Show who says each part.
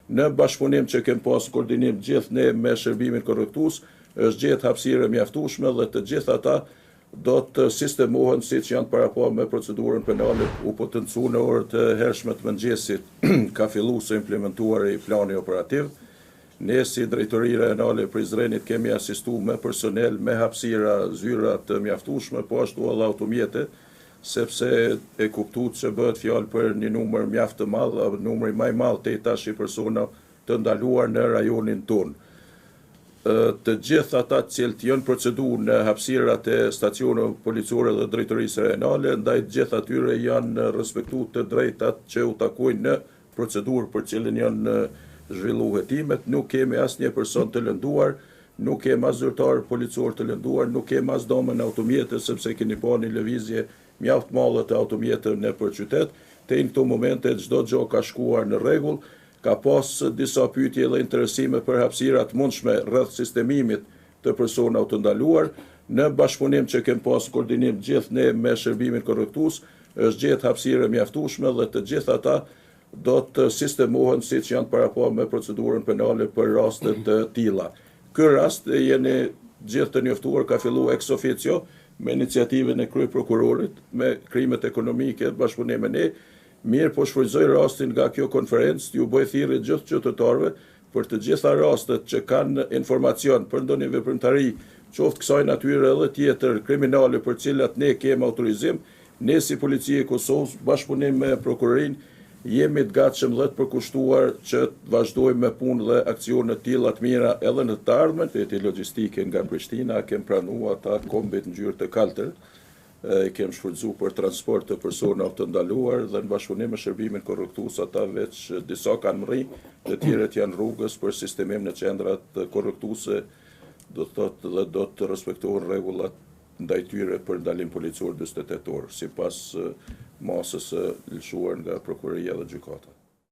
Speaker 1: në bashkëpunim që kem pas koordinim gjithë ne me shërbimin korrektues, është gjetë hapësirë mjaftueshme dhe të gjithë ata do të sistemohen siç janë para pa me procedurën penale u potencu në orët e hershme të mëngjesit ka filluar së implementuar i plani operativ. Ne si Drejtori Rajonale e Prizrenit kemi asistuar me personel, me hapësira, zyra të mjaftueshme, po ashtu edhe automjete, sepse e kuptuat se bëhet fjalë për një numër mjaft të madh, numri më i madh te tash i persona të ndaluar në rajonin tonë. Të gjithë ata të cilët janë procedurë në hapësirat e stacioneve policore dhe drejtorisë rajonale, ndaj të gjithë atyre janë respektuar të drejtat që u takojnë në procedurë për cilën janë zhvilluar hetimet. Nuk kemi asnjë person të lënduar, nuk kemi as zyrtar policor të lënduar, nuk kemi as domën automjete, sepse keni pa një lëvizje mjaft madhe të automjeteve nëpër qytet. Te në këto momente çdo gjë ka shkuar në rregull. Ka pas disa pyetje dhe interesime për hapësirat mundshme rreth sistemimit të personave të ndaluar. Në bashkëpunim që kem pas koordinim gjithë ne me shërbimin korrektues, është gjetë hapësirë mjaftueshme dhe të gjithë ata do të sistemohen siç janë para pa me procedurën penale për raste të tilla. Ky rast jeni gjithë të njoftuar ka filluar ex officio me iniciativën e kryeprokurorit me krimet ekonomike bashkëpunim me ne. Mirë, po shfrytëzoj rastin nga kjo konferencë, ju bëj thirrje gjithë qytetarëve për të gjitha rastet që kanë informacion për ndonjë veprimtari, qoftë kësaj natyre edhe tjetër kriminale për cilat ne kemi autorizim, ne si Policia e Kosovës, bashkëpunim me prokurorinë, jemi të gatshëm dhe të përkushtuar që të vazhdojmë me punë dhe aksione të tilla të mira edhe në të ardhmen. Peti logjistike nga Prishtina kem pranuar ata kombit në ngjyrë të kaltër. Kem shfrytzuar për transport të personave të ndaluar dhe në bashkëpunim me shërbimin korrektues ata veç disa kanë mrri, të tjerët janë rrugës për sistemim në qendrat korrektuese, do të thotë dhe do të respektohen rregullat ndaj tyre për ndalim policor 48 orë, sipas masës së lëshuar nga prokuroria dhe gjykata.